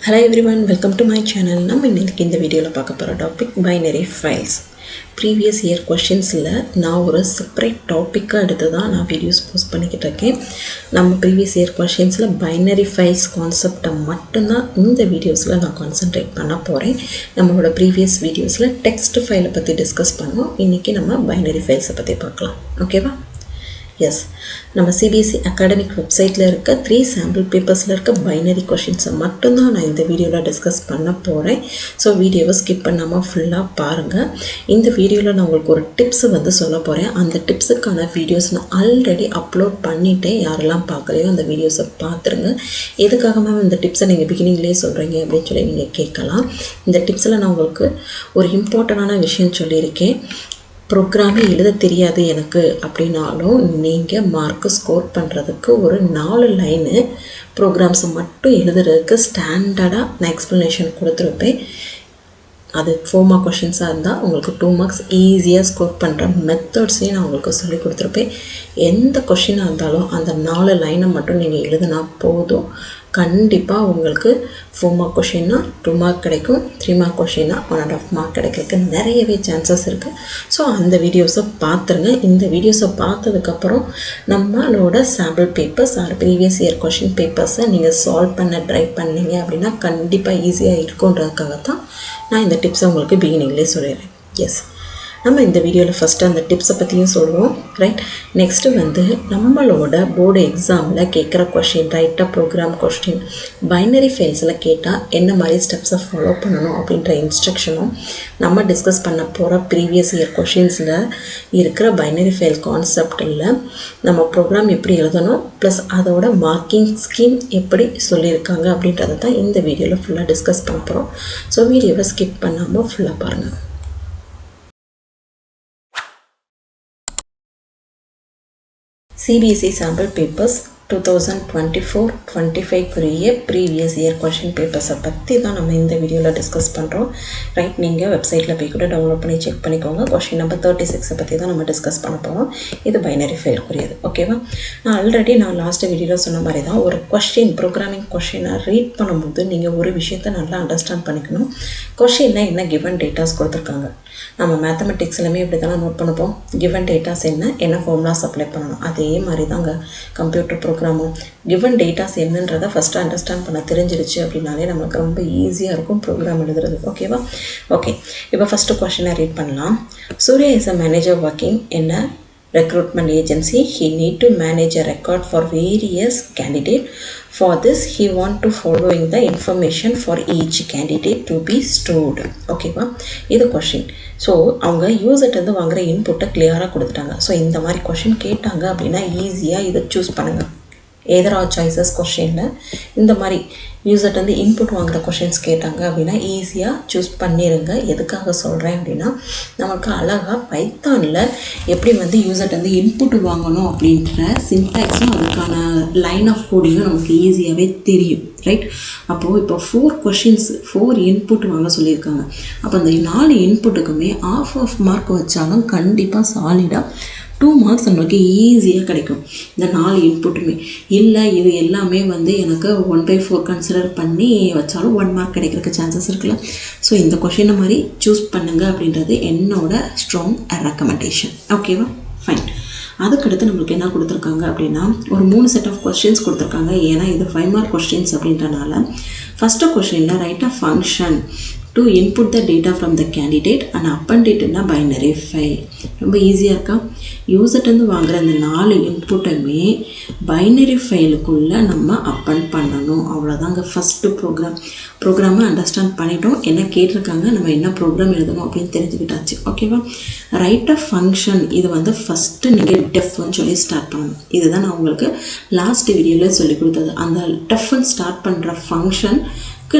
Hello everyone, welcome to my channel. நம்ம இன்னைக்கு இந்த வீடியோல பார்க்க போற topic binary files. Previous year questionsல நான் ஒரு செப்பரேட் டாபிக்கா எடுத்து தான் நான் வீடியோஸ் போஸ்ட் பண்ணிக்கிட்டு இருக்கேன். நம்ம previous year questionsல பைனரி ஃபைல்ஸ் கான்செப்ட்டை மட்டும் தான் இந்த வீடியோஸ்ல நான் கான்சென்ட்ரேட் பண்ண போறேன். நம்மளோட previous வீடியோஸ்ல டெக்ஸ்ட் ஃபைலை பத்தி டிஸ்கஸ் பண்ணோம். இன்னைக்கு நம்ம பைனரி ஃபைல்ஸை பத்தி பார்க்கலாம். ஓகேவா? Yes, நம்ம CBSE academic websiteல இருக்க 3 sample papersல இருக்க binary questions மட்டும் தான் நான் இந்த வீடியோல டிஸ்கஸ் பண்ண போறேன். ஸோ வீடியோவை ஸ்கிப் பண்ணாம ஃபுல்லா பாருங்க. இந்த வீடியோல நான் உங்களுக்கு ஒரு டிப்ஸ் சொல்ல போறேன். அந்த டிப்ஸுக்கான வீடியோஸ் நான் ஆல்ரெடி அப்லோட் பண்ணிட்டேன். யாரெல்லாம் பார்க்கலையோ அந்த வீடியோஸை பார்த்துருங்க. எதுக்காக மேம் இந்த டிப்ஸை நீங்கள் பிகினிங்லேயே சொல்கிறீங்க அப்படின்னு சொல்லி நீங்கள் கேட்கலாம். இந்த டிப்ஸில் நான் உங்களுக்கு ஒரு இம்பார்ட்டண்டான விஷயம் சொல்லியிருக்கேன். ப்ரோக்ராமே எழுத தெரியாது எனக்கு அப்படின்னாலும் நீங்கள் மார்க்கு ஸ்கோர் பண்ணுறதுக்கு ஒரு 4 லைனு ப்ரோக்ராம்ஸை மட்டும் எழுதுறதுக்கு ஸ்டாண்டர்டாக நான் எக்ஸ்ப்ளனேஷன் கொடுத்துருப்பேன். அது 4 மார்க் கொஷின்ஸாக இருந்தால் உங்களுக்கு 2 மார்க்ஸ் ஈஸியாக ஸ்கோர் பண்ணுற மெத்தட்ஸையும் நான் உங்களுக்கு சொல்லி கொடுத்துருப்பேன். எந்த கொஷினாக இருந்தாலும் அந்த 4 லைனை மட்டும் நீங்கள் எழுதினா போதும். கண்டிப்பாக உங்களுக்கு 4 மார்க் கொஷின்னா 2 மார்க் கிடைக்கும், 3 மார்க் கொஷின்னா 1.5 மார்க் கிடைக்கிறதுக்கு நிறையவே சான்சஸ் இருக்குது. ஸோ அந்த வீடியோஸை பார்த்துருங்க. இந்த வீடியோஸை பார்த்ததுக்கப்புறம் நம்மளோட sample papers or previous year question பேப்பர்ஸை நீங்கள் சால்வ் பண்ண ட்ரை பண்ணீங்க அப்படின்னா கண்டிப்பாக ஈஸியாக இருக்குன்றதுக்காக தான் நான் இந்த டிப்ஸை உங்களுக்கு பிகினிங்லேயே சொல்லிடுறேன். எஸ், நம்ம இந்த வீடியோவில் ஃபஸ்ட்டு அந்த டிப்ஸை பற்றியும் சொல்லுவோம். ரைட், நெக்ஸ்ட்டு நம்மளோட போர்டு எக்ஸாமில் கேட்குற கொஷின், ரைட்டாக ப்ரோக்ராம் கொஸ்டின் பைனரி ஃபைல்ஸில் கேட்டால் என்ன மாதிரி ஸ்டெப்ஸை ஃபாலோ பண்ணணும் அப்படின்ற இன்ஸ்ட்ரக்ஷனும் நம்ம டிஸ்கஸ் பண்ண போகிற ப்ரீவியஸ் இயர் கொஷின்ஸில் இருக்கிற பைனரி ஃபைல் கான்செப்டில் நம்ம ப்ரோக்ராம் எப்படி எழுதணும் ப்ளஸ் அதோட மார்க்கிங் ஸ்கீம் எப்படி சொல்லியிருக்காங்க அப்படின்றத தான் இந்த வீடியோவில் ஃபுல்லாக டிஸ்கஸ் பண்ண போகிறோம். ஸோ வீடியோவை ஸ்கிப் பண்ணாமல் ஃபுல்லாக பாருங்கள். CBSE sample papers 2024-25 previous year question பேப்பர்ஸை பற்றி தான் நம்ம இந்த வீடியோவில் டிஸ்கஸ் பண்ணுறோம். ரைட், நீங்கள் வெப்சைட்டில் போய் கூட டவுன்லோட் பண்ணி செக் பண்ணிக்கோங்க. கொஷின் நம்பர் 36 பற்றி தான் நம்ம டிஸ்கஸ் பண்ண போகிறோம். இது பைனரி ஃபைலுக்குரியது. ஓகேவா? நான் லாஸ்ட் வீடியோவில் சொன்ன மாதிரி தான் ஒரு கொஷின், ப்ரோக்ராமிங் கொஷினை ரீட் பண்ணும்போது நீங்கள் ஒரு விஷயத்தை நல்லா அண்டர்ஸ்டாண்ட் பண்ணிக்கணும். கொஷினில் என்ன கிவன் டேட்டாஸ் கொடுத்துருக்காங்க. நம்ம மேத்தமெட்டிக்ஸ்லையுமே இப்படி தானே நோட் பண்ணுவோம். கிவன் டேட்டாஸ் என்ன ஃபார்முலாஸ் அப்ளை பண்ணணும். அதே மாதிரி தாங்க கம்ப்யூட்டர் ப்ரோக்ராமும் கிவன் டேட்டாஸ் என்னன்றதை ஃபஸ்ட்டு அண்டர்ஸ்டாண்ட் பண்ண தெரிஞ்சிருச்சு அப்படின்னாலே நமக்கு ரொம்ப ஈஸியாக இருக்கும் ப்ரோக்ராம் எழுதுறது. ஓகேவா? ஓகே, இப்போ ஃபஸ்ட்டு கொஷினை ரீட் பண்ணலாம். Surya is a manager working in a recruitment agency. He need to manage a record for various candidate. For this he want to following the information for each candidate to be stored. ஓகேவா? இது question. So அவங்க யூசர்ட்டு வாங்குற இன்புட்டை கிளியராக கொடுத்துட்டாங்க. So இந்த மாதிரி question கேட்டாங்க அப்படின்னா ஈஸியாக இதை சூஸ் பண்ணுங்கள். எதர் ஆர் சாய்ஸஸ் கொஷினில் இந்த மாதிரி யூசர்ட்டு இன்புட் வாங்குகிற கொஷின்ஸ் கேட்டாங்க அப்படின்னா ஈஸியாக சூஸ் பண்ணிடுங்க. எதுக்காக சொல்கிறேன் அப்படின்னா நமக்கு அழகாக பைத்தானில் எப்படி யூசர்ட்டு இன்புட் வாங்கணும் அப்படின்ற சின்டாக்ஸும் அதுக்கான லைன் ஆஃப் கோடிங்கும் நமக்கு ஈஸியாகவே தெரியும். ரைட், அப்போது இப்போ 4 கொஷின்ஸ் 4 இன்புட் வாங்க சொல்லியிருக்காங்க. அப்போ அந்த 4 இன்புட்டுக்குமே ஆஃப் மார்க் வச்சாலும் கண்டிப்பாக சாலிடாக 2 மார்க்ஸ் நம்மளுக்கு ஈஸியாக கிடைக்கும். இந்த 4 இன்புட்டுமே இல்லை இது எல்லாமே எனக்கு 1/4 கன்சிடர் பண்ணி வச்சாலும் 1 மார்க் கிடைக்கிறதுக்கு சான்சஸ் இருக்குல்ல. ஸோ இந்த கொஷினை மாதிரி சூஸ் பண்ணுங்க அப்படின்றது என்னோட ஸ்ட்ராங் ரெக்கமெண்டேஷன். ஓகேவா? ஃபைன். அதுக்கடுத்து நம்மளுக்கு என்ன கொடுத்துருக்காங்க அப்படின்னா ஒரு 3 செட் ஆஃப் கொஸ்டின்ஸ் கொடுத்துருக்காங்க. ஏன்னா இது 5 மார்க் கொஸ்டின்ஸ் அப்படின்றனால ஃபஸ்ட்டு கொஸ்டினில் right a function to input the data from the candidate and append it in a binary file. ரொம்ப ஈஸியாக இருக்கா? யூசர்ட்டு வாங்குகிற அந்த 4 இன்புட்டுமே பைனரி ஃபைலுக்குள்ளே நம்ம அப்பண்ட் பண்ணணும். அவ்வளோதாங்க ஃபஸ்ட்டு ப்ரோக்ராமை அண்டர்ஸ்டாண்ட் பண்ணிட்டோம். என்ன கேட்டிருக்காங்க, நம்ம என்ன ப்ரோக்ராம் எழுதணும் அப்படின்னு தெரிஞ்சுக்கிட்டாச்சு. ஓகேவா? ரைட் அ ஃபங்க்ஷன் இது ஃபஸ்ட்டு நீங்கள் டெஃப்னு சொல்லி ஸ்டார்ட் பண்ணணும். இதுதான் நான் உங்களுக்கு லாஸ்ட் வீடியோவில் சொல்லி கொடுத்தது. அந்த டெஃப்னு ஸ்டார்ட் பண்ணுற ஃபங்க்ஷன்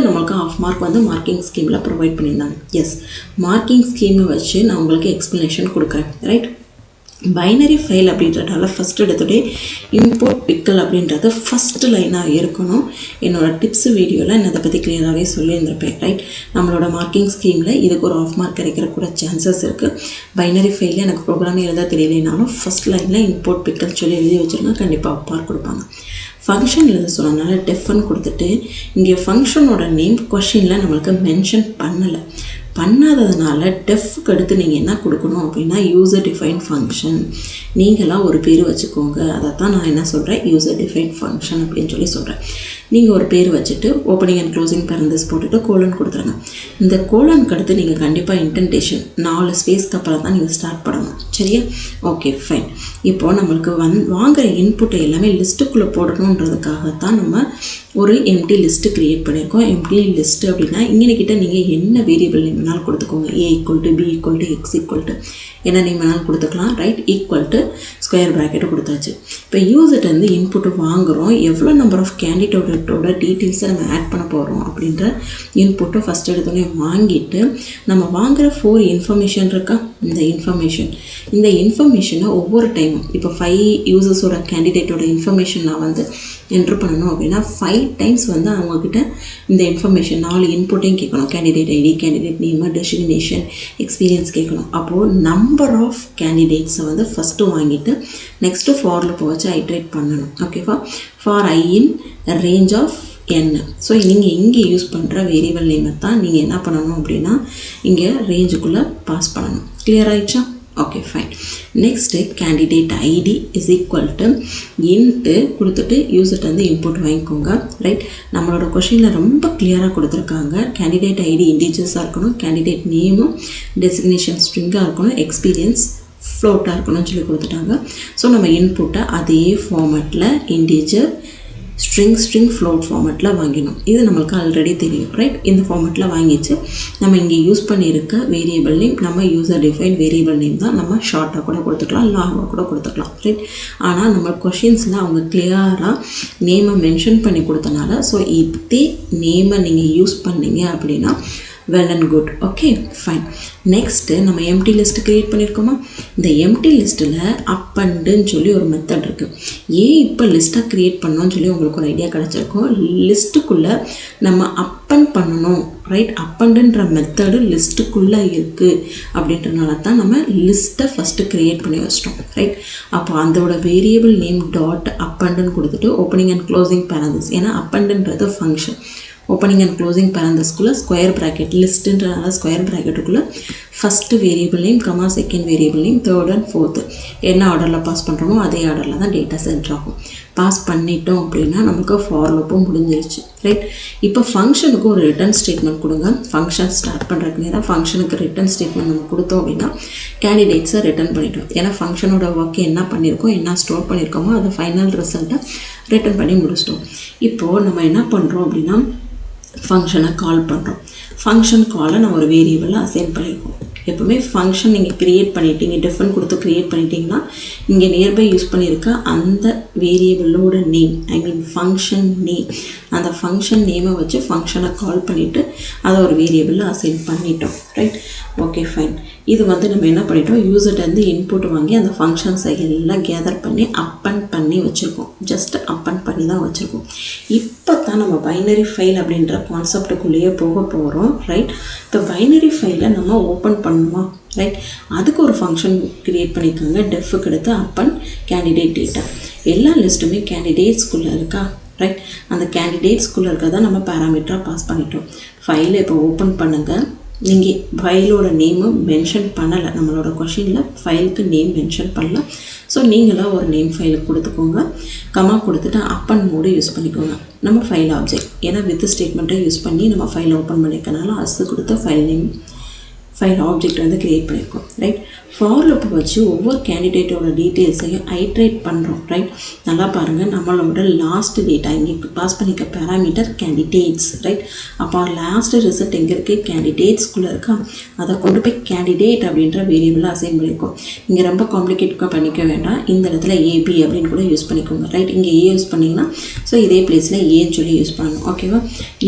நம்மளுக்கு ஆஃப் மார்க் மார்க்கிங் ஸ்கீமில் ப்ரொவைட் பண்ணியிருந்தாங்க. எஸ், மார்க்கிங் ஸ்கீமை வச்சு நான் உங்களுக்கு எக்ஸ்ப்ளனேஷன் கொடுக்குறேன். ரைட், பைனரி ஃபைல் அப்படின்றதால ஃபஸ்ட்டு எடுத்துகிட்டே இம்போர்ட் பிக்கல் அப்படின்றது ஃபஸ்ட்டு லைனாக இருக்கணும். என்னோடய டிப்ஸ் வீடியோவில் நான் அதை பற்றி கிளியராகவே சொல்லியிருந்திருப்பேன். ரைட், நம்மளோட மார்க்கிங் ஸ்கீமில் இதுக்கு ஒரு ஆஃப் மார்க் கிடைக்கிற கூட சான்சஸ் இருக்குது. பைனரி ஃபைலில் எனக்கு ப்ரோக்ராம் எழுத தெரியலைனாலும் ஃபஸ்ட் லைனில் இம்போர்ட் பிக்கல் சொல்லி எழுதி வச்சுருங்க, கண்டிப்பாக ஆஃப் மார்க் கொடுப்பாங்க. ஃபங்க்ஷனில் சொன்னதுனால டெஃப்னு கொடுத்துட்டு இங்கே ஃபங்க்ஷனோட நேம் கொஷினில் நம்மளுக்கு மென்ஷன் பண்ணாததுனால டெஃப்க்கு அடுத்து நீங்கள் என்ன கொடுக்கணும் அப்படின்னா யூசர் டிஃபைன் ஃபங்க்ஷன். நீங்களாம் ஒரு பேர் வச்சுக்கோங்க. அதை தான் நான் என்ன சொல்கிறேன், யூசர் டிஃபைன் ஃபங்க்ஷன் அப்படின்னு சொல்கிறேன். நீங்கள் ஒரு பேர் வச்சுட்டு ஓப்பனிங் அண்ட் க்ளோசிங் பேரந்தஸ் போட்டுட்டு கோலன் கொடுத்துருங்க. இந்த கோலனுக்கு அடுத்து நீங்கள் கண்டிப்பாக இன்டென்டேஷன் 4 ஸ்பேஸ்க்கு அப்புறம் தான் நீங்கள் ஸ்டார்ட் பண்ணணும். சரியா? Okay fine. இப்போது நம்மளுக்கு வாங்குகிற இன்புட்டை எல்லாமே லிஸ்ட்டுக்குள்ளே போடணுன்றதுக்காகத்தான் நம்ம ஒரு எம்டி லிஸ்ட்டு க்ரியேட் பண்ணியிருக்கோம். எம்டி லிஸ்ட்டு அப்படின்னா இங்கேக்கிட்ட நீங்கள் என்ன வேரியபிள் நேம் வேணாலும் கொடுத்துக்கோங்க. A = B = X = என்ன நேம் வேணாலும் கொடுத்துக்கலாம். Right? Equal to square bracket கொடுத்தாச்சு. இப்போ யூசர்ட்டேருந்து இன்புட்டு வாங்குகிறோம். எவ்வளோ நம்பர் ஆஃப் கேண்டிடேட்டோட டீட்டெயில்ஸை நம்ம ஆட் பண்ண போகிறோம் அப்படின்ற இன்புட்டை ஃபஸ்ட் எடுத்தோடனே வாங்கிட்டு நம்ம வாங்குகிற 4 இன்ஃபர்மேஷன் இருக்கா, இந்த இன்ஃபர்மேஷனை ஒவ்வொரு டைமும் இப்போ 5 யூசர்ஸோட கேண்டிடேட்டோட இன்ஃபர்மேஷன் நான் வந்து என்ட்ரு பண்ணணும் அப்படின்னா 5 டைம்ஸ் வந்து அவங்கக்கிட்ட இந்த இன்ஃபர்மேஷன் 4 இன்புட்டையும் கேட்கணும். Candidate ID, candidate name, designation, experience கேட்கணும். அப்போது நம்பர் ஆஃப் கேண்டிடேட்ஸை வந்து ஃபஸ்ட்டு வாங்கிட்டு நெக்ஸ்ட்டு ஃபார் லூப் வச்சு ஐட்ரேட் பண்ணணும். ஓகேவா? For I in range of n. So நீங்கள் இங்கே யூஸ் பண்ணுற வேரியபிள் நேமை தான் நீங்கள் என்ன பண்ணணும் அப்படின்னா இங்கே ரேஞ்சுக்குள்ளே பாஸ் பண்ணணும். கிளியர் ஆயிடுச்சா? Okay fine. Next candidate ID is equal to int கொடுத்துட்டு யூசர்ட்டு வந்து இன்புட் வாங்கிக்கோங்க. ரைட்? நம்மளோட கொஷினில் ரொம்ப கிளியராக கொடுத்துருக்காங்க. கேண்டிடேட் ஐடி இண்டிஜர்ஸாக இருக்கணும், கேண்டிடேட் நேமும் டெசிக்னேஷன் ஸ்ட்ரிங்காக இருக்கணும், எக்ஸ்பீரியன்ஸ் ஃப்ளோட்டாக இருக்கணும்னு சொல்லி கொடுத்துட்டாங்க. ஸோ நம்ம இன்புட்டை அதே ஃபார்மேட்டில் இண்டிஜர் ஸ்ட்ரிங் ஃப்ளோட் ஃபார்மேட்டில் வாங்கினோம். இது நம்மளுக்கு ஆல்ரெடி தெரியும். ரைட்? இந்த ஃபார்மேட்டில் வாங்கிச்சு நம்ம இங்கே யூஸ் பண்ணியிருக்க வேரியபிள் நேம் நம்ம யூசர் டிஃபைன் வேரியபிள் நேம் தான். நம்ம ஷார்ட்டாக கூட கொடுத்துக்கலாம், லாங்காக கூட கொடுத்துக்கலாம். ரைட்? ஆனால் நம்ம கொஷின்ஸில் அவங்க கிளியராக நேமை மென்ஷன் பண்ணி கொடுத்தனால ஸோ இதே நேமை நீங்கள் யூஸ் பண்ணீங்க அப்படின்னா well and good. Okay fine. Next நம்ம எம்டி லிஸ்ட்டு க்ரியேட் பண்ணியிருக்கோமா? இந்த எம்டி லிஸ்ட்டில் அப்பண்டுன்னு சொல்லி ஒரு மெத்தட் இருக்குது. ஏன் இப்போ லிஸ்ட்டாக க்ரியேட் பண்ணோன்னு சொல்லி உங்களுக்கு ஒரு ஐடியா கிடச்சிருக்கோம். லிஸ்ட்டுக்குள்ளே நம்ம அப்பண்ட் பண்ணணும். ரைட்? அப்பண்டுன்ற மெத்தடு லிஸ்ட்டுக்குள்ளே இருக்குது அப்படின்றனால தான் நம்ம லிஸ்ட்டை ஃபஸ்ட்டு க்ரியேட் பண்ணி வச்சிட்டோம். ரைட்? அப்போ அதோட வேரியபிள் நேம் டாட் அப்பண்டுன்னு கொடுத்துட்டு ஓப்பனிங் அண்ட் க்ளோசிங் பேரந்தஸ். ஏன்னா அப்பண்டுன்றது ஃபங்க்ஷன். ஓப்பனிங் அண்ட் க்ளோசிங் பேரந்தஸ்க்குள்ளே ஸ்கொயர் ப்ராக்கெட் லிஸ்ட்டுன்றனால ஸ்கொயர் ப்ராக்கெட்டுக்குள்ளே first variable name comma second variable name third and fourth என்ன ஆர்டரில் பாஸ் பண்ணுறோமோ அதே ஆர்டரில் தான் டேட்டா சென்டர் ஆகும். பாஸ் பண்ணிட்டோம் அப்படின்னா நமக்கு ஃபார் லூப்பும் முடிஞ்சிருச்சு. ரைட்? இப்போ ஃபங்க்ஷனுக்கு ஒரு ரிட்டர்ன் ஸ்டேட்மெண்ட் கொடுங்க. ஃபங்க்ஷன் ஸ்டார்ட் பண்ணுறதுக்கு நேரம் ஃபங்க்ஷனுக்கு ரிட்டர்ன் ஸ்டேட்மெண்ட் நம்ம கொடுத்தோம் அப்படின்னா கேண்டிடேட்ஸை ரிட்டர்ன் பண்ணிட்டோம். ஏன்னா ஃபங்க்ஷனோட ஒர்க் என்ன பண்ணியிருக்கோம், என்ன ஸ்டோர் பண்ணியிருக்கோமோ அதை ஃபைனல் ரிசல்ட்டை ரிட்டர்ன் பண்ணி முடிச்சிட்டோம். இப்போது நம்ம என்ன பண்ணுறோம் அப்படின்னா ஃபங்க்ஷனை கால் பண்ணுறோம். ஃபங்க்ஷன் காலை நம்ம ஒரு வேரியபிளாக அசைன் பண்ணியிருக்கோம். எப்போவுமே ஃபங்க்ஷன் நீங்கள் க்ரியேட் பண்ணிட்டீங்க, டிஃபன் கொடுத்து க்ரியேட் பண்ணிட்டீங்கன்னா இங்கே நியர்பை யூஸ் பண்ணியிருக்க அந்த வேரியபிளோட நேம், ஐ மீன் ஃபங்க்ஷன் நேம், அந்த ஃபங்க்ஷன் நேமை வச்சு ஃபங்க்ஷனை கால் பண்ணிவிட்டு அதை ஒரு வேரியபிளில் அசைன் பண்ணிட்டோம். ரைட்? Okay fine. இது வந்து நம்ம என்ன பண்ணிட்டோம், யூசர்ட்டேருந்து இன்புட் வாங்கி அந்த ஃபங்க்ஷன்ஸை எல்லாம் கேதர் பண்ணி அப்பண்ட் பண்ணி வச்சுருக்கோம். ஜஸ்ட் அப்பண்ட் பண்ணி தான் வச்சுருக்கோம். இப்போ தான் நம்ம பைனரி ஃபைல் அப்படின்ற கான்செப்டுக்குள்ளேயே போக போகிறோம். ரைட்? இப்போ பைனரி ஃபைலை நம்ம ஓப்பன் பண்ணணுமா? ரைட்? அதுக்கு ஒரு ஃபங்க்ஷன் க்ரியேட் பண்ணியிருக்காங்க. டெஃப்க்கு எடுத்து அப்பண்ட் கேண்டிடேட் டேட்டா. எல்லா லிஸ்ட்டுமே கேண்டிடேட்ஸ்குள்ளே இருக்கா? ரைட்? அந்த கேண்டிடேட்ஸ்குள்ளே இருக்கிறத நம்ம பேராமீட்டராக பாஸ் பண்ணிட்டோம். ஃபைலை இப்போ ஓப்பன் பண்ணுங்கள். நீங்கள் ஃபைலோட நேமு மென்ஷன் பண்ணலை, நம்மளோட கொஷினில் ஃபைலுக்கு நேம் மென்ஷன் பண்ணல. ஸோ நீங்களாக ஒரு நேம் ஃபைலுக்கு கொடுத்துக்கோங்க. கமா கொடுத்துட்டு அப்பன் மோடு யூஸ் பண்ணிக்கோங்க. நம்ம ஃபைல் ஆப்ஜெக்ட் ஏன்னா வித் ஸ்டேட்மெண்ட்டை யூஸ் பண்ணி நம்ம ஃபைல் ஓப்பன் பண்ணிக்கனால அது கொடுத்த ஃபைல் நேம் ஃபைல் ஆப்ஜெக்ட் வந்து க்ரியேட் பண்ணியிருக்கோம். ரைட்? ஃபார் லூப் வச்சு ஒவ்வொரு கேண்டிடேட்டோட டீட்டெயில்ஸையும் ஐட்ரேட் பண்ணுறோம். ரைட்? நல்லா பாருங்கள், நம்மளோட லாஸ்ட் டேட்டா இங்கே பாஸ் பண்ணிக்க பேராமீட்டர் கேண்டிடேட்ஸ். ரைட்? அப்போ லாஸ்ட் ரிசல்ட் எங்கே இருக்குது, கேண்டிடேட்ஸ்குள்ளே இருக்கா? அதை கொண்டு போய் கேண்டிடேட் அப்படின்ற வேரியபிளாக அசைன் பண்ணியிருக்கோம். இங்கே ரொம்ப காம்ப்ளிகேட்டாக பண்ணிக்க வேண்டாம். இந்த இடத்துல ஏபி அப்படின்னு கூட யூஸ் பண்ணிக்கோங்க. ரைட்? இங்கே ஏ யூஸ் பண்ணிங்கன்னா ஸோ இதே பிளேஸில் ஏன்னு சொல்லி யூஸ் பண்ணணும். ஓகேவா?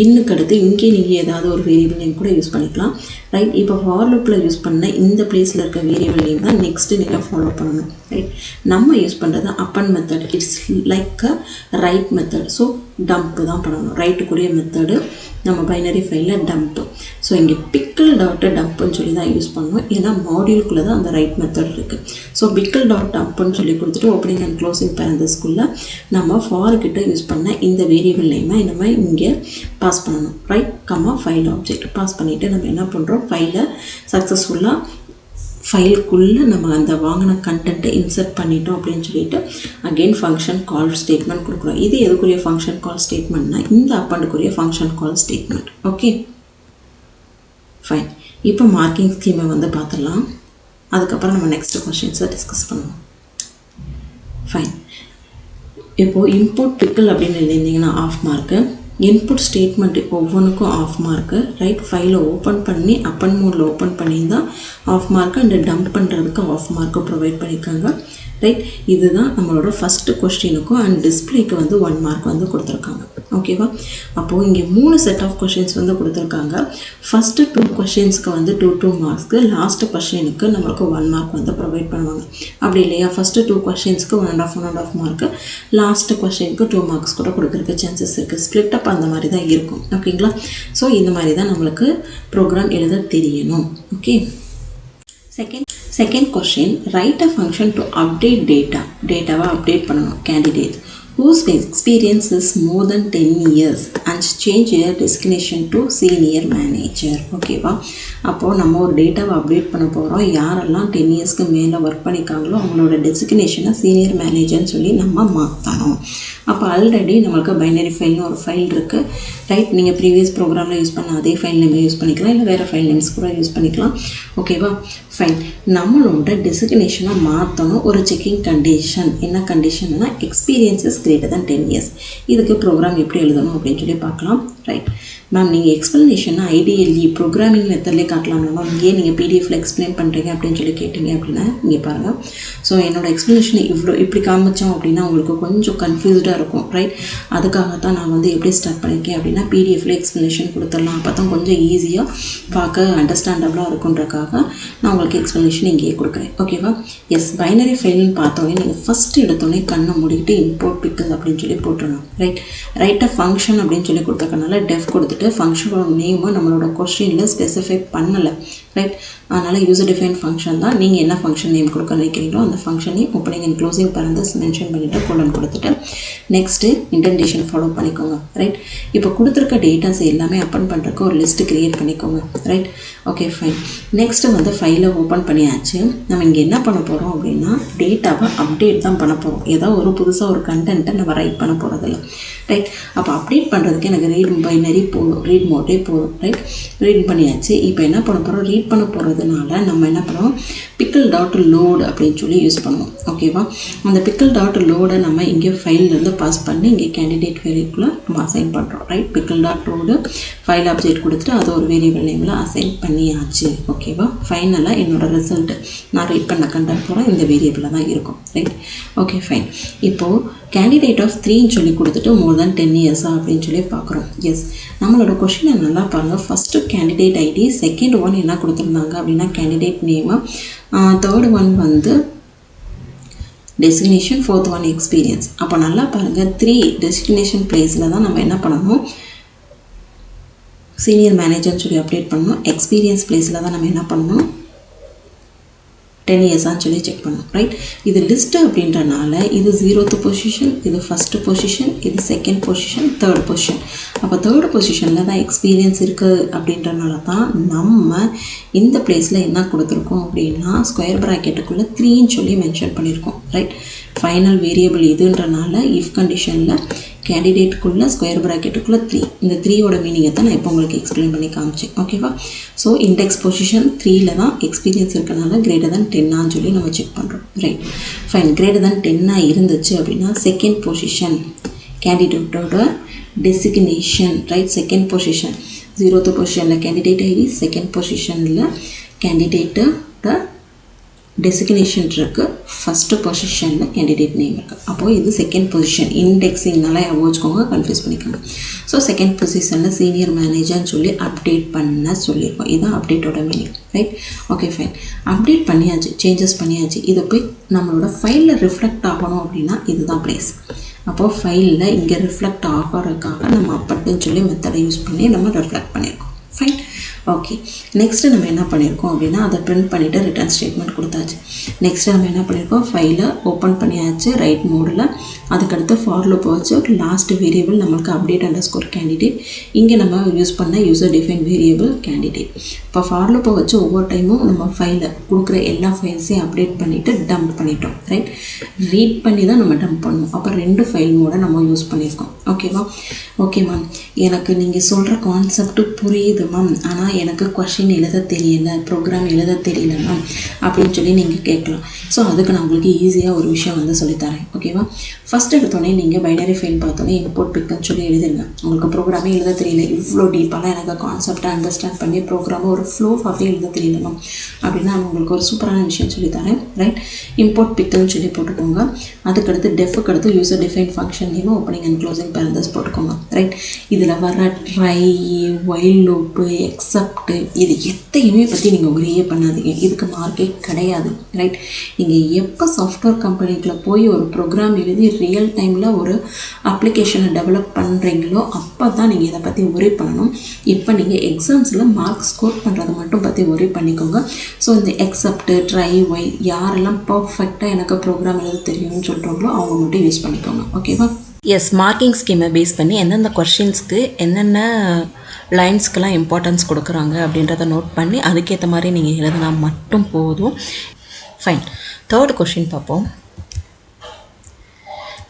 இன்னுக்கு அடுத்து இங்கே நீங்கள் ஏதாவது ஒரு வேரியபிள் நேம் கூட யூஸ் பண்ணிக்கலாம். ரைட்? இப்போ ஃபார் லூப்பில் யூஸ் பண்ண இந்த பிளேஸில் இருக்க வேரியபிள் நேம் தான் நெக்ஸ்ட்டு நீங்கள் ஃபாலோ பண்ணணும். ரைட். நம்ம யூஸ் பண்ணுறது append method. It's like a write method. So dump தான் பண்ணணும். ரைட்டுக்குரிய மெத்தடு நம்ம பைனரி ஃபைலில் டம்ப்பு. ஸோ இங்கே பிக்கிள் டாட்டு டம்ப்புன்னு சொல்லி தான் யூஸ் பண்ணணும். ஏன்னா மாடியூலுக்குள்ளே தான் அந்த ரைட் மெத்தட் இருக்குது. ஸோ பிக்கிள் டாட் டம்ப்புன்னு சொல்லி கொடுத்துட்டு ஓப்பனிங் அண்ட் க்ளோசிங் பேரந்தஸ்குள்ளே நம்ம ஃபார்கிட்ட யூஸ் பண்ண இந்த வேரியபிள் நேமை நம்ம இங்கே பாஸ் பண்ணணும். ரைட் கம்மா ஃபைல் ஆப்ஜெக்ட் பாஸ் பண்ணிவிட்டு நம்ம என்ன பண்ணுறோம், ஃபைலை சக்ஸஸ்ஃபுல்லாக ஃபைலுக்குள்ளே நம்ம அந்த வாங்கின கண்டென்ட்டை இன்சர்ட் பண்ணிட்டோம் அப்படின்னு சொல்லிட்டு அகெயின் ஃபங்க்ஷன் கால் ஸ்டேட்மெண்ட் கொடுக்குறோம். இது எதுக்குரிய ஃபங்க்ஷன் கால் ஸ்டேட்மெண்ட்னா இந்த அப்பண்டுக்குரிய function call statement. Okay fine. இப்போ மார்க்கிங் ஸ்கீமை வந்து பார்த்துடலாம். அதுக்கப்புறம் நம்ம நெக்ஸ்ட் கொஸ்டின்ஸை டிஸ்கஸ் பண்ணுவோம். ஃபைன். இப்போது இன்புட் பிக்கிள் அப்படின்னு எழுதியிருந்தீங்கன்னா ஆஃப் மார்க்கு, இன்புட் ஸ்டேட்மெண்ட் ஒவ்வொன்றுக்கும் ஆஃப் மார்க்கு. ரைட் ஃபைலை ஓப்பன் பண்ணி அப்பன் மோடில் ஓப்பன் பண்ணியிருந்தால் ஆஃப் மார்க்கு அண்ட் டம்ப் பண்ணுறதுக்கு ஆஃப் மார்க்கு ப்ரொவைட் பண்ணியிருக்காங்க. ரைட் இதுதான் நம்மளோட ஃபஸ்ட்டு கொஸ்டினுக்கும் அண்ட் டிஸ்பிளேக்கு வந்து 1 மார்க் வந்து கொடுத்துருக்காங்க. ஓகேவா? அப்போது இங்கே 3 செட் ஆஃப் கொஷின்ஸ் வந்து கொடுத்துருக்காங்க. ஃபஸ்ட்டு 2 கொஷின்ஸ்க்கு வந்து 2 மார்க்ஸ்க்கு, லாஸ்ட்டு கொஷினுக்கு நம்மளுக்கு 1 மார்க் வந்து ப்ரொவைட் பண்ணுவாங்க. அப்படி இல்லையா, ஃபஸ்ட்டு 2 கொஷின்ஸ்க்கு 1.5 மார்க்கு, லாஸ்ட்டு கொஷினுக்கு 2 மார்க்ஸ் கூட கொடுக்குறதுக்கு சான்சஸ் இருக்குது. ஸ்ப்ளிட் அப் அந்த மாதிரி தான் இருக்கும். ஓகேங்களா? ஸோ இந்த மாதிரி தான் நம்மளுக்கு ப்ரோக்ராம் எழுத தெரியணும். Okay. Second question, write a function to update data. Dataவை update பண்ணணும். Candidate whose experience is more than 10 years and change their designation to senior manager. ஓகேவா? அப்போது நம்ம ஒரு டேட்டாவை அப்டேட் பண்ண போகிறோம். யாரெல்லாம் 10 இயர்ஸ்க்கு மேலே ஒர்க் பண்ணிக்காங்களோ அவங்களோட டெசிக்னேஷனை சீனியர் மேனேஜர்னு சொல்லி நம்ம மாற்றணும். அப்போ ஆல்ரெடி நம்மளுக்கு பைனரி ஃபைல்னு ஒரு ஃபைல் இருக்குது. ரைட் நீங்கள் ப்ரீவியஸ் ப்ரோக்ராமில் யூஸ் பண்ண அதே ஃபைல் நேம் யூஸ் பண்ணிக்கலாம், இல்லை வேறு ஃபைல் நேம்ஸ் கூட யூஸ் பண்ணிக்கலாம். ஓகேவா? ஃபைன். நம்மளோட டெசிக்னேஷனை மாற்றணும். ஒரு செக்கிங் கண்டிஷன். என்ன கண்டிஷன்னா எக்ஸ்பீரியன்ஸஸ் கிரேட்டர் than 10 years. இதுக்கு ப்ரோக்ராம் எப்படி எழுதணும் அப்படின்னு சொல்லி பார்க்கலாம். ரைட் மேம், நீங்கள் எக்ஸ்ப்ளனேஷனை ஐடியல்லி ப்ரோக்ராமிங் மெத்தட்லேயே காட்டலாம்ல மேம், ஏன் நீங்கள் பிடிஎஃப்ல எக்ஸ்பிளைன் பண்ணுறீங்க அப்படின்னு சொல்லி கேட்டிங்க அப்படின்னா இங்கே பாருங்கள். ஸோ என்னோட எக்ஸ்ப்ளனேஷனை இப்படி காமிச்சோம் அப்படின்னா உங்களுக்கு கொஞ்சம் கன்ஃபியூஸ்டாக இருக்கும். ரைட் அதுக்காகத்தான் நான் வந்து எப்படி ஸ்டார்ட் பண்ணியிருக்கேன் அப்படின்னா பிடிஎஃப்ல எக்ஸ்ப்ளனேஷன் கொடுத்துடலாம், அப்போ தான் கொஞ்சம் ஈஸியாக பார்க்க அண்டர்ஸ்டாண்டபிளாக இருக்குன்றக்காக நான் உங்களுக்கு எக்ஸ்ப்ளனேஷன் இங்கேயே கொடுக்குறேன். ஓகேவா? எஸ், பைனரி ஃபைல்னு பார்த்தோன்னே நீங்கள் ஃபஸ்ட்டு எடுத்தோடனே கண்ணை மூடிக்கிட்டு இம்போர்ட் பிக்கிள் அப்படின்னு சொல்லி போட்டுடணும். ரைட் ஃபங்க்ஷன் அப்படின்னு சொல்லி கொடுத்தக்கனால டெஃப் கொடுத்துட்டு ஃபங்க்ஷனோட நேமை நம்மளோட கொஸ்டினில் ஸ்பெசிஃபை பண்ணலை. ரைட் அதனால் யூசர் டிஃபைன் ஃபங்க்ஷன் தான். நீங்கள் என்ன ஃபங்க்ஷன் நேம் கொடுக்க நினைக்கிறீங்களோ அந்த ஃபங்க்ஷனையும் ஓப்பனிங் அண்ட் க்ளோசிங் பேரந்தஸ் மென்ஷன் பண்ணிவிட்டு கோலன் கொடுத்துட்டு நெக்ஸ்ட்டு இன்டென்டேஷன் ஃபாலோ பண்ணிக்கோங்க. ரைட் இப்போ கொடுத்துருக்க டேட்டாஸ் எல்லாமே அப்பன் பண்ணுறதுக்கு ஒரு லிஸ்ட்டு க்ரியேட் பண்ணிக்கோங்க. Right okay fine. நெக்ஸ்ட்டு வந்து ஃபைலை ஓப்பன் பண்ணியாச்சு. நம்ம இங்கே என்ன பண்ண போகிறோம் அப்படின்னா டேட்டாவை அப்டேட் தான் பண்ண போகிறோம். ஏதோ ஒரு புதுசாக ஒரு கண்டென்ட்டை நம்ம ரைட் பண்ண போகிறதில்ல. ரைட் அப்போ அப்டேட் பண்ணுறதுக்கு எனக்கு ரீட் பைனரி போதும், ரீட் மோட்டே போதும். ரைட் ரீட் பண்ணியாச்சு. இப்போ என்ன பண்ண போகிறோம், ரீட் பண்ண போகிறதுனால நம்ம என்ன பண்ணுவோம், பிக்கிள் டாட் லோடு அப்படின்னு சொல்லி யூஸ் பண்ணுவோம். ஓகேவா? அந்த பிக்கிள் டாட் லோடை நம்ம இங்கே ஃபைல்லேருந்து பாஸ் பண்ணி இங்கே கேண்டிடேட் வேரியபிளில் நம்ம அசைன் பண்ணுறோம். Right pickle dot load file object கொடுத்துட்டு அது ஒரு வேரியபிள் நேமில் அசைன் பண்ணியாச்சு. ஓகேவா? ஃபைனலாக என்னோட ரிசல்ட்டு நான் ரீட் பண்ண கண்டென்ட் போகிறோம் இந்த வேரியபிளில் தான் இருக்கும். Right okay fine. இப்போது கேண்டிடேட் ஆஃப் 3ன்னு சொல்லி கொடுத்துட்டு மோர் தென் 10 இயர்ஸா அப்படின்னு சொல்லி பார்க்குறோம். எஸ், நம்மளோட கொஷினை நல்லா பாருங்கள். First candidate ID, second one என்ன கொடுத்துருந்தாங்க அப்படின்னா கேண்டிடேட் நேமு, தேர்ட் ஒன் வந்து டெசிக்னேஷன், ஃபோர்த் ஒன் எக்ஸ்பீரியன்ஸ். அப்போ நல்லா பாருங்கள், 3 டெசிக்னேஷன் பிளேஸில் தான் நம்ம என்ன பண்ணணும், சீனியர் மேனேஜர்னு சொல்லி அப்டேட் பண்ணணும். எக்ஸ்பீரியன்ஸ் பிளேஸில் தான் நம்ம என்ன பண்ணணும், 10 இயர்ஸான்னு சொல்லி செக் பண்ணணும். ரைட் இது லிஸ்ட்டு அப்படின்றனால இது 0th பொசிஷன், இது ஃபஸ்ட்டு பொசிஷன், இது செகண்ட் பொசிஷன், தேர்ட் பொசிஷன். அப்போ தேர்ட் பொசிஷனில் தான் எக்ஸ்பீரியன்ஸ் இருக்குது அப்படின்றனால தான் நம்ம இந்த பிளேஸில் என்ன கொடுத்துருக்கோம் அப்படின்னா ஸ்கொயர் ப்ராக்கெட்டுக்குள்ளே 3ன்னு சொல்லி மென்ஷன் பண்ணியிருக்கோம். ரைட் ஃபைனல் வேரியபிள் இதுன்றனால இஃப் கண்டிஷனில் கேண்டிடேட்டுக்குள்ளே ஸ்கொயர் ப்ராக்கெட்டுக்குள்ளே 3, இந்த 3யோட மீனிங்கை தான் நான் இப்போ உங்களுக்கு எக்ஸ்பிளைன் பண்ணி காமிச்சேன். ஓகேவா? ஸோ இண்டெக்ஸ் பொசிஷன் 3ல் தான் எக்ஸ்பீரியன்ஸ் இருக்கனால கிரேட்டர் தென் 10ஆன்னு சொல்லி நம்ம செக் பண்ணுறோம். Right fine. கிரேட்டர் தென் 10ஆக இருந்துச்சு அப்படின்னா செகண்ட் பொசிஷன் கேண்டிடேட்டோட designation. Right second position 0th பொசிஷனில் கேண்டிடேட் ஐடி, செகண்ட் பொசிஷனில் கேண்டிடேட்டோட டெசிக்னேஷன் இருக்குது, ஃபஸ்ட்டு பொசிஷனில் கேண்டிடேட் நேம் இருக்குது. அப்போது இது செகண்ட் பொசிஷன். இண்டெக்ஸிங்னால வச்சுக்கோங்க, கன்ஃபியூஸ் பண்ணிக்கோங்க. ஸோ செகண்ட் பொசிஷனில் சீனியர் மேனேஜர்னு சொல்லி அப்டேட் பண்ண சொல்லியிருக்கோம். இதுதான் அப்டேட்டோட meaning, right? Okay fine. Update பண்ணியாச்சு, சேஞ்சஸ் பண்ணியாச்சு. இதை போய் நம்மளோட ஃபைலில் ரிஃப்ளெக்ட் ஆகணும் அப்படின்னா இதுதான் ப்ளேஸ். அப்போது ஃபைலில் இங்கே ரிஃப்ளெக்ட் ஆகிறதுக்காக நம்ம அப்பட்டுன்னு சொல்லி மெத்தடை யூஸ் பண்ணி நம்ம ரிஃப்ளெக்ட் பண்ணியிருக்கோம். ஃபைன். ஓகே, நெக்ஸ்ட்டு நம்ம என்ன பண்ணியிருக்கோம் அப்படின்னா அதை பிரிண்ட் பண்ணிவிட்டு ரிட்டர்ன் ஸ்டேட்மெண்ட் கொடுத்தாச்சு. நெக்ஸ்ட்டு நம்ம என்ன பண்ணியிருக்கோம், ஃபைலை ஓப்பன் பண்ணியாச்சு ரைட் மோடில். அதுக்கடுத்து ஃபார் லூப் வச்சு லாஸ்ட் வேரியபிள் நம்மளுக்கு அப்டேட் அண்டர்ஸ்கோர் கேண்டிடேட். இங்கே நம்ம யூஸ் பண்ண யூசர் டிஃபைன் வேரியபிள் கேண்டிடேட். இப்போ ஃபார் லூப்பை வச்சு ஒவ்வொரு டைமும் நம்ம ஃபைலில் கொடுக்குற எல்லா ஃபைல்ஸையும் அப்டேட் பண்ணிவிட்டு டம்ப் பண்ணிட்டோம், ரைட்? ரீட் பண்ணி தான் நம்ம டம்ப் பண்ணணும். அப்போ 2 ஃபைல் மோட நம்ம யூஸ் பண்ணியிருக்கோம். ஓகேவா? ஓகே மேம், எனக்கு நீங்கள் சொல்கிற கான்செப்ட்டு புரியுது மேம், ஆனால் எனக்கு கொஷின் எழுத தெரியல, ப்ரோக்ராம் எழுத தெரியல மேம் அப்படின்னு சொல்லி நீங்கள் கேட்கலாம். ஸோ அதுக்கு நான் உங்களுக்கு ஈஸியாக ஒரு விஷயம் வந்து சொல்லித்தரேன். ஓகேவா? ஃபஸ்ட் எடுத்தோடனே நீங்கள் பைனரி ஃபைல் பார்த்தோன்னே இம்போர்ட் பிக்னு சொல்லி எழுதிருங்க. உங்களுக்கு ப்ரோக்ராமே எழுத தெரியல, இவ்வளோ டீப்பாலாம் எனக்கு கான்செப்டை அண்டர்ஸ்டாண்ட் பண்ணி ப்ரோக்ராமை ஒரு ஃப்ளோவாகவே எழுத தெரியல மேம் அப்படின்னா நான் உங்களுக்கு ஒரு சூப்பரான விஷயம் சொல்லித்தரேன், ரைட்? இம்போர்ட் பிக்னு சொல்லி போட்டுக்கோங்க. அதுக்கடுத்து டெஃப்க்கு அடுத்து user define function name opening and closing parenthesis போட்டுக்கோங்க, ரைட்? இதில் வர ட்ரை, ஒயில் லூப்பு, எக்ஸப்ட்டு இது எத்தையுமே பற்றி நீங்கள் ஒரே பண்ணாதீங்க. இதுக்கு மார்க்கே கிடையாது, ரைட்? நீங்கள் எப்போ சாஃப்ட்வேர் கம்பெனிக்குள்ளே போய் ஒரு ப்ரோக்ராம் எழுதி ரியல் டைமில் ஒரு அப்ளிகேஷனை டெவலப் பண்ணுறீங்களோ அப்போ தான் நீங்கள் இதை பற்றி ஒரே பண்ணணும். இப்போ நீங்கள் எக்ஸாம்ஸில் மார்க் ஸ்கோர் பண்ணுறதை மட்டும் பற்றி ஒரே பண்ணிக்கோங்க. ஸோ இந்த எக்ஸப்ட்டு, ட்ரை, ஒய் யாரெல்லாம் பர்ஃபெக்டாக எனக்கு ப்ரோக்ராம் எழுத தெரியும்னு சொல்கிறாங்களோ அவங்க மட்டும் யூஸ் பண்ணிக்கோங்க. ஓகேவா? எஸ், மார்க்கிங் ஸ்கீமை பேஸ் பண்ணி எந்தெந்த கொஷின்ஸ்க்கு என்னென்ன லைன்ஸ்க்கெல்லாம் இம்பார்ட்டன்ஸ் கொடுக்குறாங்க அப்படின்றத நோட் பண்ணி அதுக்கேற்ற மாதிரி நீங்கள் எழுதினா மட்டும் போதும். ஃபைன். தேர்ட் கொஷின் பார்ப்போம்.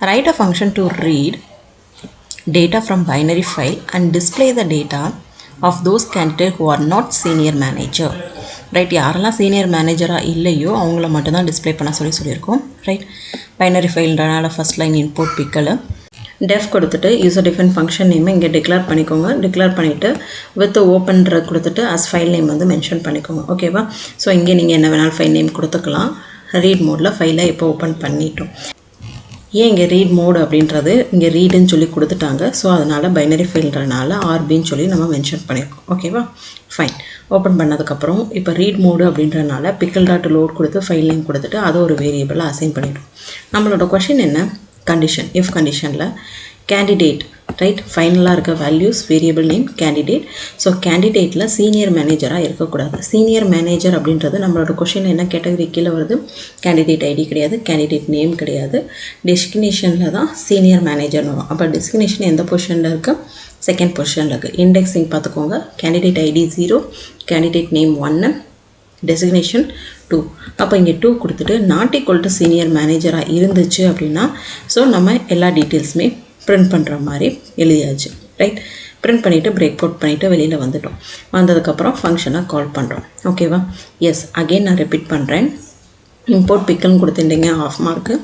Right a function to read data from binary file and display the data of those candidates who are not senior manager. Right, யாரெல்லாம் சீனியர் மேனேஜராக இல்லையோ அவங்கள மட்டும்தான் டிஸ்பிளே பண்ண சொல்லியிருக்கோம், ரைட்? பைனரி ஃபைல்ன்றனால first line input pickle def கொடுத்துட்டு user define function நேமை இங்கே டிக்ளேர் பண்ணிக்கோங்க. டிக்ளேர் பண்ணிவிட்டு வித் ஓப்பன்ற கொடுத்துட்டு அஸ் ஃபைல் நேம் வந்து மென்ஷன் பண்ணிக்கோங்க. ஓகேவா? ஸோ இங்கே நீங்கள் என்ன வேணாலும் ஃபைல் நேம் கொடுத்துக்கலாம். ரீட் மோடில் ஃபைலை இப்போ ஓப்பன் பண்ணிட்டோம். ஏன் இங்கே ரீட் மோடு அப்படின்றது இங்கே ரீடுன்னு சொல்லி கொடுத்துட்டாங்க. ஸோ அதனால் பைனரி ஃபைல்ன்றனால ஆர்பின்னு சொல்லி நம்ம மென்ஷன் பண்ணியிருக்கோம். ஓகேவா? ஃபைன். ஓப்பன் பண்ணதுக்கப்புறம் இப்போ ரீட் மோடு அப்படின்றனால பிக்கல் டாட் லோட் கொடுத்து ஃபைல் நேம் கொடுத்துட்டு அதை ஒரு வேரியபிளாக அசைன் பண்ணிட்டோம். நம்மளோட கொஷின் என்ன? கண்டிஷன், இஃப் கண்டிஷனில் கேண்டிடேட், ரைட்? ஃபைனலாக இருக்க values variable name candidate. So கேண்டிடேட்டில் சீனியர் மேனேஜராக இருக்கக்கூடாது. சீனியர் மேனேஜர் அப்படின்றது நம்மளோட கொஷின் என்ன கேட்டகரி கீழே வருது? கேண்டிடேட் ஐடி கிடையாது, கேண்டிடேட் நேம் கிடையாது. டெஸ்டினேஷனில் தான் சீனியர் மேனேஜர் வரும். அப்போ டெஸ்டினேஷன் எந்த பொசிஷனில் இருக்குது? செகண்ட் பொசிஷனில் இருக்குது. இண்டெக்ஸிங் பார்த்துக்கோங்க. Candidate ID 0, candidate name 1, designation 2. அப்போ இங்கே 2 கொடுத்துட்டு நாட் ஈக்குவல் டு சீனியர் மேனேஜராக இருந்துச்சு அப்படின்னா ஸோ நம்ம எல்லா டீட்டெயில்ஸுமே பிரிண்ட் பண்ணுற மாதிரி எழுதியாச்சு, ரைட்? பிரிண்ட் பண்ணிவிட்டு பிரேக் அவுட் பண்ணிவிட்டு வெளியில் வந்துட்டோம். வந்ததுக்கப்புறம் ஃபங்க்ஷனை கால் பண்ணுறோம். ஓகேவா? எஸ், அகெயின் நான் ரிப்பீட் பண்ணுறேன். இம்போர்ட் பிக்கல்னு கொடுத்துட்டீங்க, ஆஃப் மார்க்கு.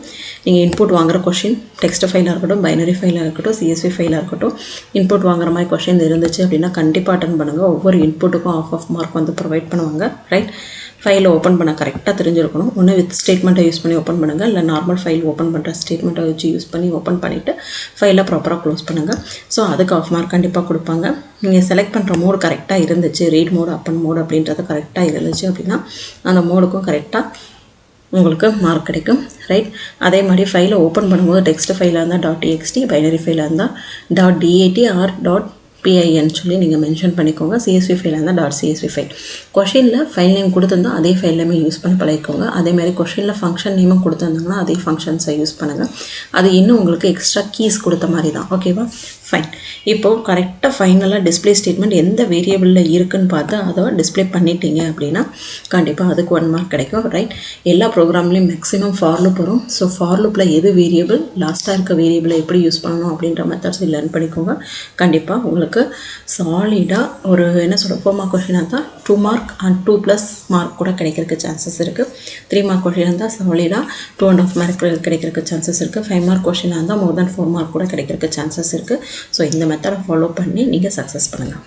நீங்கள் இன்புட் வாங்குகிற கொஷின் டெக்ஸ்ட் ஃபைலாக இருக்கட்டும், பைனரி ஃபைலாக இருக்கட்டும், சிஎஸ்வி ஃபைலாக இருக்கட்டும், இன்புட் வாங்குற மாதிரி கொஷின் இருந்துச்சு அப்படின்னா கண்டிப்பாக அட்டன் பண்ணுங்கள். ஒவ்வொரு இன்புட்டுக்கும் ஆஃப் மார்க் வந்து ப்ரொவைட் பண்ணுவாங்க, ரைட்? ஃபைலை ஓப்பன் பண்ண கரெக்டாக தெரிஞ்சிருக்கணும். ஒன்று வித் ஸ்டேட்மெண்ட்டை யூஸ் பண்ணி ஓப்பன் பண்ணுங்கள், இல்லை நார்மல் ஃபைல் ஓப்பன் பண்ணுற ஸ்டேட்மெண்ட்டை வச்சு யூஸ் பண்ணி ஓப்பன் பண்ணிவிட்டு ஃபைலை ப்ராப்பராக க்ளோஸ் பண்ணுங்கள். ஸோ அதுக்கு ஆஃப் மார்க் கண்டிப்பாக கொடுப்பாங்க. நீங்கள் செலக்ட் பண்ணுற மோடு கரெக்டாக இருந்துச்சு, ரீட் மோடு, அப்பன் மோடு அப்படின்றது கரெக்டாக இருந்துச்சு அப்படின்னா அந்த மோடுக்கும் கரெக்டாக உங்களுக்கு மார்க் கிடைக்கும், ரைட்? அதே மாதிரி ஃபைலை ஓப்பன் பண்ணும்போது டெக்ஸ்ட் ஃபைலாக இருந்தால் .txt, பைனரி ஃபைலாக இருந்தால் .dat ஆர் .pin சொல்லி நீங்கள் மென்ஷன் பண்ணிக்கோங்க. சிஎஸ்வி ஃபைலாக இருந்தால் .csv ஃபைல். கொஷினில் ஃபைல் நேம் கொடுத்துருந்தா அதே ஃபைல் நேமே யூஸ் பண்ண பழகிக்கோங்க. அதேமாதிரி கொஷினில் ஃபங்க்ஷன் நேமும் கொடுத்துருந்தாங்கன்னா அதே ஃபங்க்ஷன்ஸை யூஸ் பண்ணுங்கள். அது இன்னும் உங்களுக்கு எக்ஸ்ட்ரா கீஸ் கொடுத்த மாதிரி தான். ஓகேவா? ஃபைன். இப்போது கரெக்டாக ஃபைனலாக டிஸ்பிளே ஸ்டேட்மெண்ட் எந்த வேரியபிளில் இருக்குதுன்னு பார்த்து அதை டிஸ்பிளே பண்ணிட்டீங்க அப்படின்னா கண்டிப்பாக அதுக்கு 1 மார்க் கிடைக்கும், ரைட்? எல்லா ப்ரோக்ராம்லேயும் மேக்ஸிமம் ஃபார் லூப் வரும். ஸோ ஃபார் லூப்பில் எது வேரியபிள், லாஸ்ட்டாக இருக்க வேரியபிளை எப்படி யூஸ் பண்ணணும் அப்படின்ற மெத்தட்ஸ் லேர்ன் பண்ணிக்கோங்க. கண்டிப்பாக உங்களுக்கு சாலிடாக ஒரு என்ன சொல்கிற 4 மார்க் கொஷினாக இருந்தால் 2 மார்க் அண்ட் 2+ மார்க் கூட கிடைக்கிறதுக்கு சான்சஸ் இருக்குது. 3 மார்க் கொஷினாக இருந்தால் சாலிடாக 2.5 மார்க் கிடைக்கிறதுக்கு சான்சஸ் இருக்குது. 5 மார்க் கொஷினாக இருந்தால் more than 4 மார்க் கூட கிடைக்கிறதுக்கு சான்சஸ் இருக்குது. ஸோ இந்த மெத்தடை ஃபாலோ பண்ணி நீங்கள் சக்ஸஸ் பண்ணுங்கள்.